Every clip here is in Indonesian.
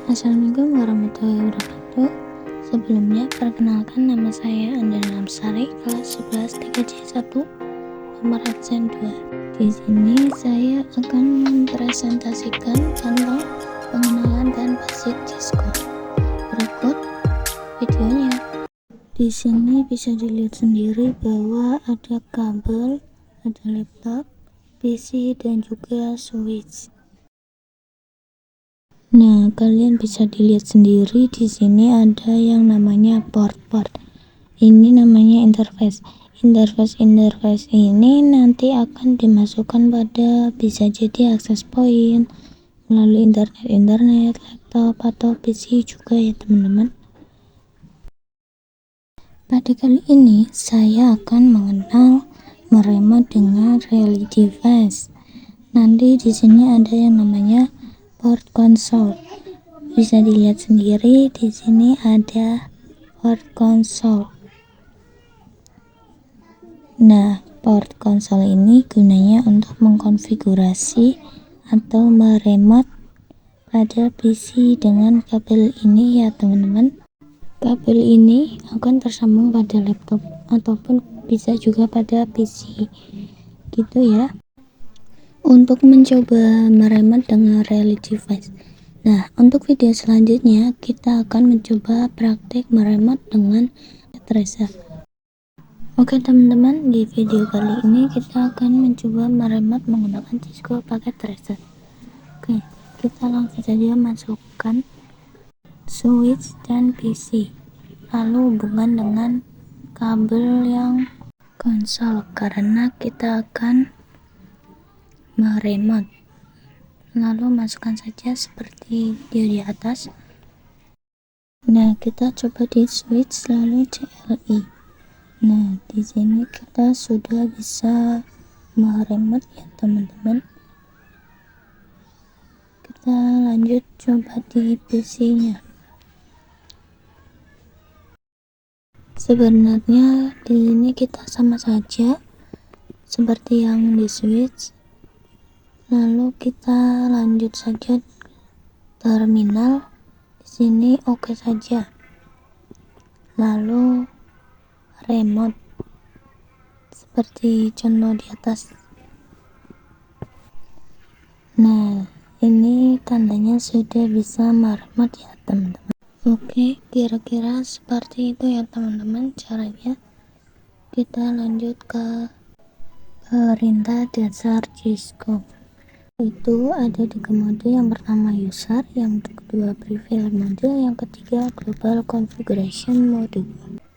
Assalamualaikum warahmatullahi wabarakatuh. Sebelumnya, perkenalkan nama saya Andana Lamsari, kelas 11 3C1, nomor absen 2. Di sini saya akan mempresentasikan tentang pengenalan dan basic Cisco. Berikut videonya. Di sini bisa dilihat sendiri bahwa ada kabel, ada laptop, PC, dan juga switch. Nah, kalian bisa dilihat sendiri di sini ada yang namanya port. Ini namanya interface. Interface ini nanti akan dimasukkan pada bisa jadi akses point melalui internet, laptop atau PC juga ya teman-teman. Pada kali ini saya akan mengenal meremote dengan relay device. Nanti di sini ada yang namanya port console. Bisa dilihat sendiri di sini ada port console. Nah, port console ini gunanya untuk mengkonfigurasi atau meremote pada PC dengan kabel ini ya teman-teman. Kabel ini akan tersambung pada laptop ataupun bisa juga pada PC gitu ya. Untuk mencoba meremote dengan relay device. Nah, untuk video selanjutnya kita akan mencoba praktek meremote dengan tracer. Oke teman-teman, di video kali ini kita akan mencoba meremote menggunakan Cisco pakai tracer. Oke, kita langsung saja masukkan switch dan PC, lalu hubungan dengan kabel yang konsol karena kita akan meremote. Lalu masukkan saja seperti di atas. Nah, kita coba di switch lalu CLI. Nah, di sini kita sudah bisa meremote ya teman-teman. Kita lanjut coba di PC-nya. Sebenarnya di sini kita sama saja seperti yang di switch. Lalu kita lanjut saja terminal. Di sini oke saja. Lalu remote seperti contoh di atas. Nah, ini tandanya sudah bisa meremote ya teman-teman. Oke, kira-kira seperti itu ya teman-teman caranya. Kita lanjut ke perintah dasar Cisco. Itu ada 3 mode, yang pertama user, yang kedua private mode, yang ketiga global configuration mode.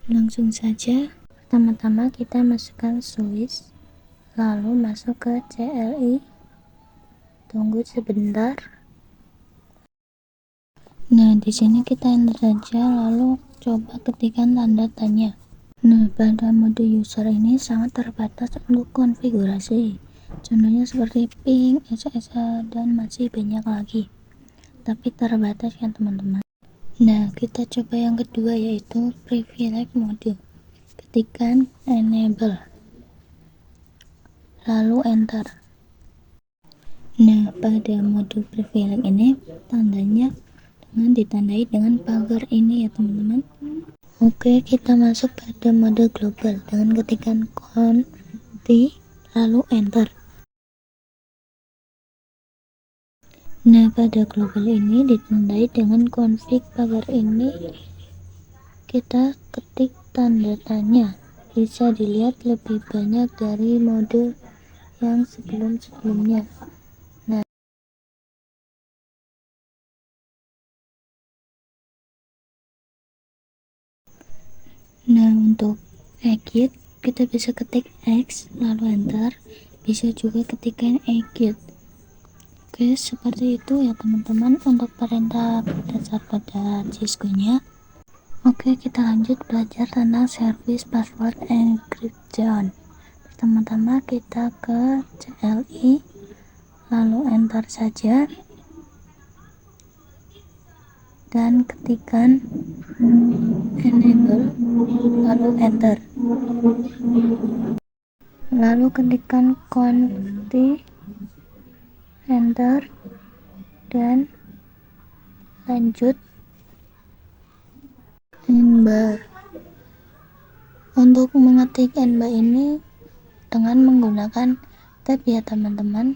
Langsung saja, pertama-tama kita masukkan switch, lalu masuk ke CLI, tunggu sebentar. Nah, di sini kita enter saja, lalu coba ketikkan tanda tanya. Nah, pada mode user ini sangat terbatas untuk konfigurasi. Contohnya seperti ping, SSH, dan masih banyak lagi. Tapi terbatas ya teman-teman. Nah, kita coba yang kedua yaitu privilege mode. Ketikkan enable. Lalu enter. Nah, pada mode privilege ini tandanya ditandai dengan pagar ini ya teman-teman. Oke, kita masuk pada mode global dengan ketikan conti lalu enter. Nah, pada global ini ditandai dengan config pagar ini. Kita ketik tanda tanya. Bisa dilihat lebih banyak dari mode yang sebelum-sebelumnya. Nah, untuk exit kita bisa ketik X lalu enter. Bisa juga ketikkan exit. Oke, seperti itu ya teman-teman untuk perintah dasar pada Cisco nya. Oke, kita lanjut belajar tentang service password encryption. Pertama-tama kita ke CLI lalu enter saja dan ketikkan enable lalu enter, lalu ketikkan conti enter dan Lanjut, nbar. Untuk mengetik nbar ini dengan menggunakan tab ya teman-teman,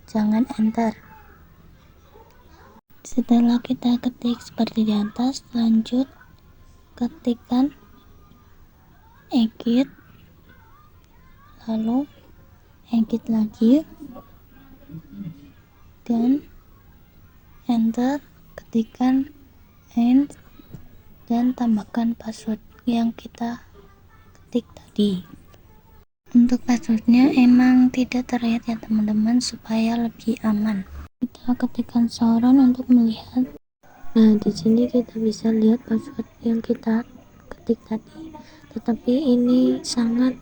jangan enter. Setelah kita ketik seperti di atas, lanjut ketikkan exit, lalu exit lagi dan enter, ketikkan end dan tambahkan password yang kita ketik tadi. Untuk passwordnya emang tidak terlihat ya teman-teman, supaya lebih aman. Kita ketikkan sauran untuk melihat. Nah, di sini kita bisa lihat password yang kita ketik tadi. Tetapi ini sangat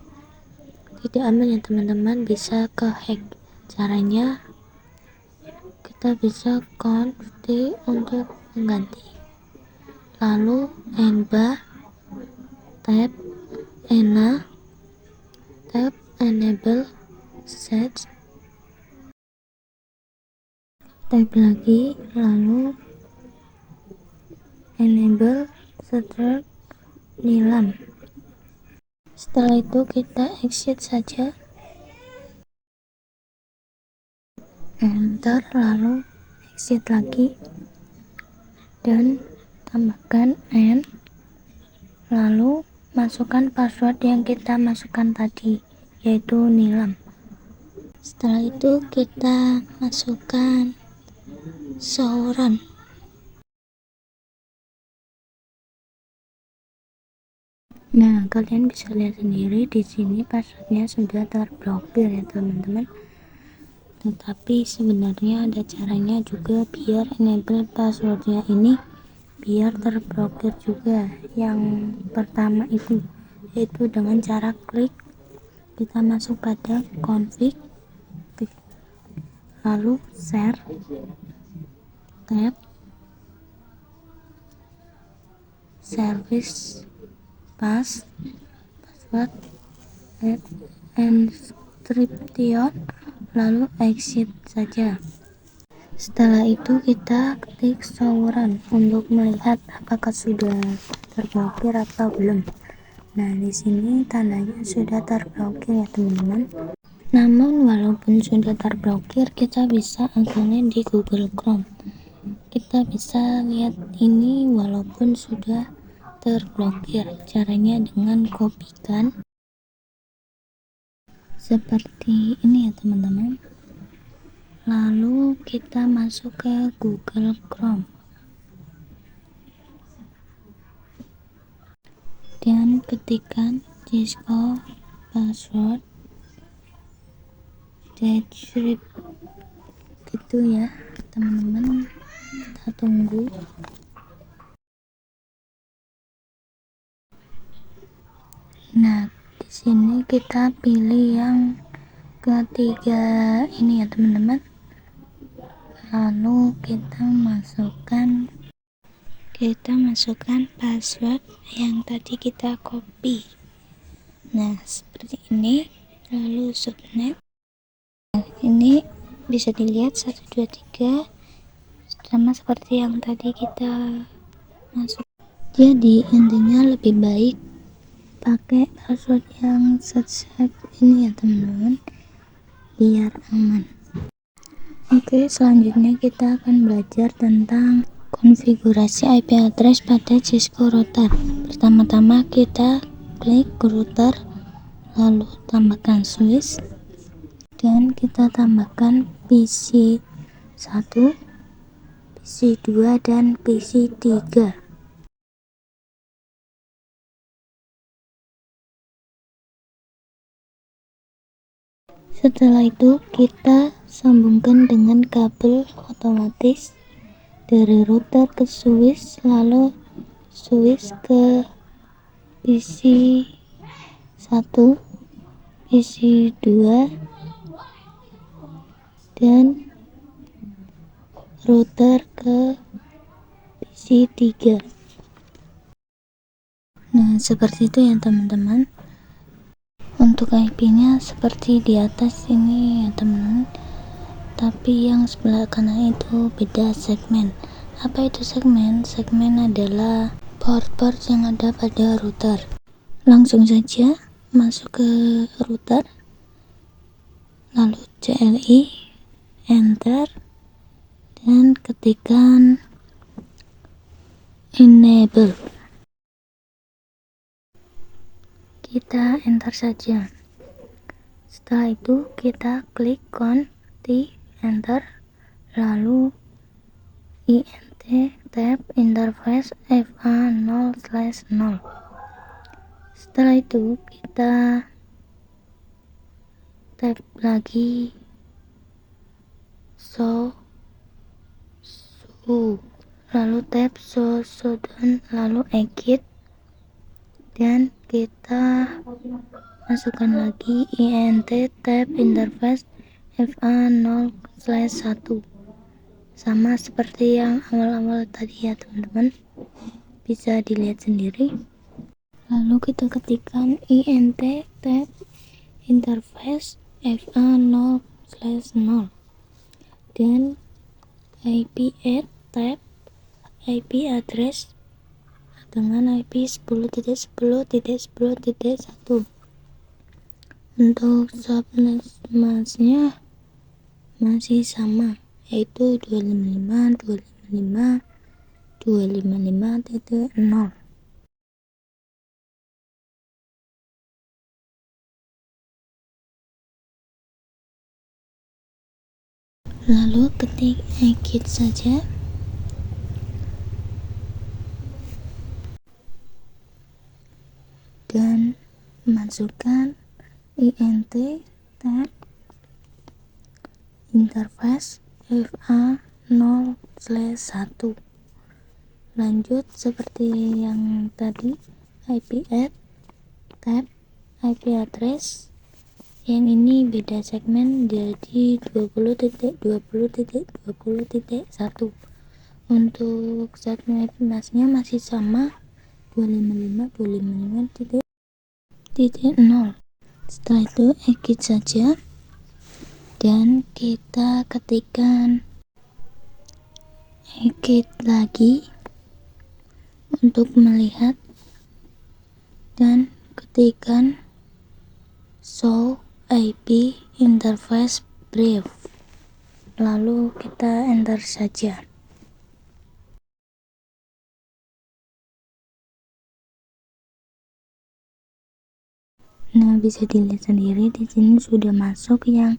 tidak aman ya teman-teman, bisa ke hack. Caranya kita bisa konfig untuk mengganti, lalu nbar, tab tab enable search, tab lagi, lalu enable search nilam. Setelah itu kita exit saja, enter, lalu exit lagi dan tambahkan n, lalu masukkan password yang kita masukkan tadi, yaitu nilam. Setelah itu kita masukkan sauran. Nah, kalian bisa lihat sendiri di sini passwordnya sudah terblokir ya teman-teman. Tetapi sebenarnya ada caranya juga biar enable passwordnya ini biar terblokir juga. Yang pertama itu yaitu dengan cara klik, kita masuk pada config, lalu share, tab service password encryption, lalu exit saja. Setelah itu kita klik sauran untuk melihat apakah sudah terblokir atau belum. Nah, di sini tandanya sudah terblokir ya teman-teman. Namun walaupun sudah terblokir, kita bisa akses di Google Chrome. Kita bisa lihat ini walaupun sudah terblokir. Caranya dengan kopikan seperti ini ya teman-teman, lalu kita masuk ke Google Chrome dan ketikkan Cisco password decrypt gitu ya teman-teman. Kita tunggu. Nah, di sini kita pilih yang ketiga ini ya teman-teman, lalu kita masukkan password yang tadi kita copy. Nah, seperti ini, lalu subnet. Nah, ini bisa dilihat 1 2 3 sama seperti yang tadi kita masuk. Jadi intinya lebih baik pakai password yang set ini ya teman-teman, biar aman. Oke, selanjutnya kita akan belajar tentang konfigurasi IP address pada Cisco router. Pertama-tama kita klik router, lalu tambahkan switch dan kita tambahkan PC 1, PC 2 dan PC 3. Setelah itu kita sambungkan dengan kabel otomatis dari router ke switch, lalu switch ke PC 1, PC 2 dan router ke PC 3. Nah, seperti itu ya teman-teman. Untuk IP-nya seperti di atas ini ya teman-teman, tapi yang sebelah kanan itu beda segmen. Apa itu segmen? Segmen adalah port-port yang ada pada router. Langsung saja masuk ke router, lalu CLI, enter, dan ketikkan enable. Kita enter saja. Setelah itu kita klik Ctrl+T, enter, lalu INT tab interface FA0/0. Setelah itu kita tab lagi show, lalu tab show showdown, lalu exit, dan kita masukkan lagi INT tab interface FA0/1, sama seperti yang awal-awal tadi ya teman-teman, bisa dilihat sendiri. Lalu kita ketikkan INT tab interface FA0/0 dan IP add tab IP address dengan IP 10.10.10.1. Untuk subnetnya masih sama, yaitu 255.255.255.0. Lalu ketik exit saja. Dan masukkan INT tab interface FA0/1. Lanjut seperti yang tadi, IP add tab IP address. Yang ini beda segmen, jadi 20.20.20.1. Untuk segmen masnya masih sama, 255.255.0. Setelah itu exit saja dan kita ketikkan exit lagi untuk melihat, dan ketikkan show IP interface brief, lalu kita enter saja. Nah, bisa dilihat sendiri di sini sudah masuk yang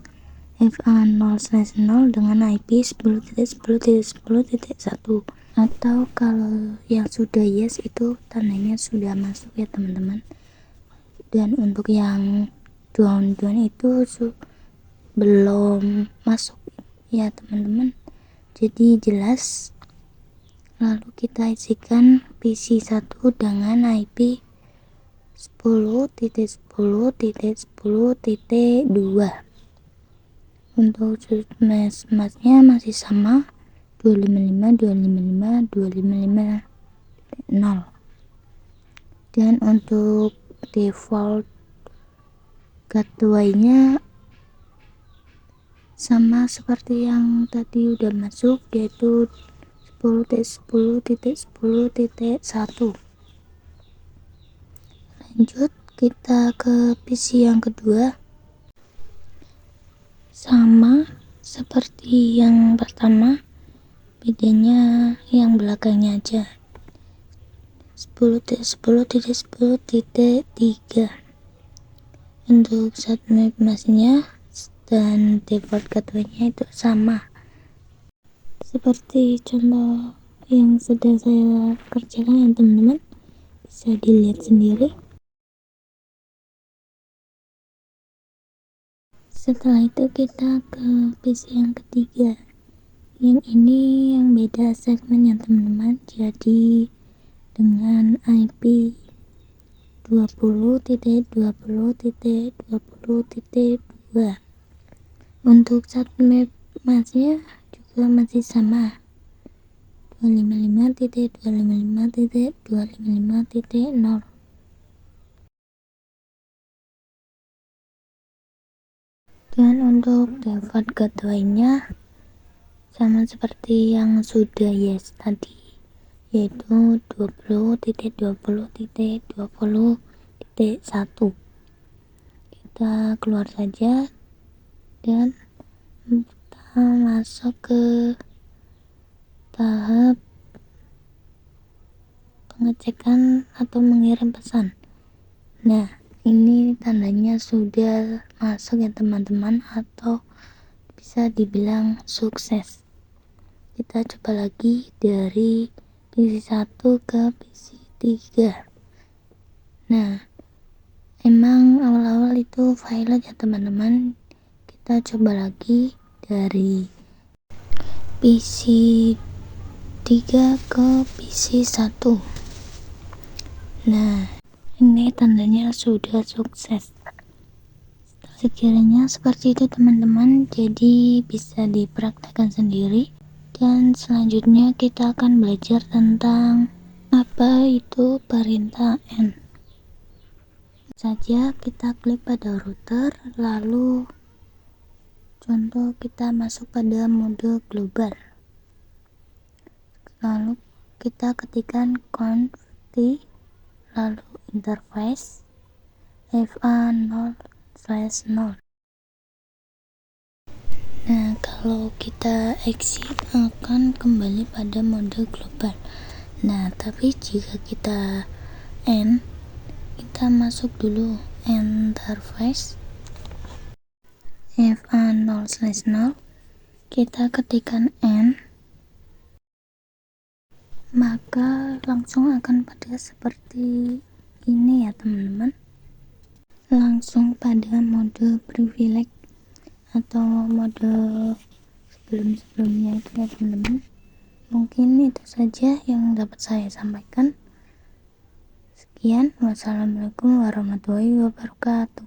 FA0/0 dengan IP 10.10.10.1. Atau kalau yang sudah yes itu tandanya sudah masuk ya teman-teman. Dan untuk yang down itu belum masuk ya teman-teman. Jadi jelas. Lalu kita isikan PC1 dengan IP 10.10.10.2. Untuk masnya masih sama, 255.255.255.0. Dan untuk default gateway-nya sama seperti yang tadi udah masuk, yaitu 10.10.10.1. Lanjut kita ke PC yang kedua, sama seperti yang pertama, bedanya yang belakangnya aja, 10.10.10.3. Untuk subnet masnya dan default gateway-nya itu sama seperti contoh yang sedang saya kerjakan ya teman-teman, bisa dilihat sendiri. Setelah itu kita ke PC yang ketiga. Yang ini yang beda segmen ya teman-teman, jadi dengan IP 20.20.20.2. Untuk subnet masnya juga masih sama, 255.255.255.0. Dan untuk default gateway-nya sama seperti yang sudah yes tadi, yaitu 20.20.20.1. Kita keluar saja dan kita masuk ke tahap pengecekan atau mengirim pesan. Nah, ini tandanya sudah masuk ya teman-teman, atau bisa dibilang sukses. Kita coba lagi dari PC 1 ke PC 3. Nah, emang awal-awal itu violet ya teman-teman. Kita coba lagi dari PC 3 ke PC 1. Nah, ini tandanya sudah sukses. Sekiranya seperti itu teman-teman, jadi bisa dipraktekkan sendiri. Dan selanjutnya kita akan belajar tentang apa itu perintah N. Saja kita klik pada router, lalu contoh kita masuk pada mode global. Lalu kita ketikkan conf t, lalu interface fa0/0. Nah, kalau kita exit akan kembali pada mode global. Nah, tapi jika kita end, kita masuk dulu interface fa0/0, kita ketikkan end, maka langsung akan pada seperti ini ya teman-teman, langsung pada mode privilege atau mode sebelum-sebelumnya itu ya teman-teman. Mungkin itu saja yang dapat saya sampaikan. Sekian, wassalamualaikum warahmatullahi wabarakatuh.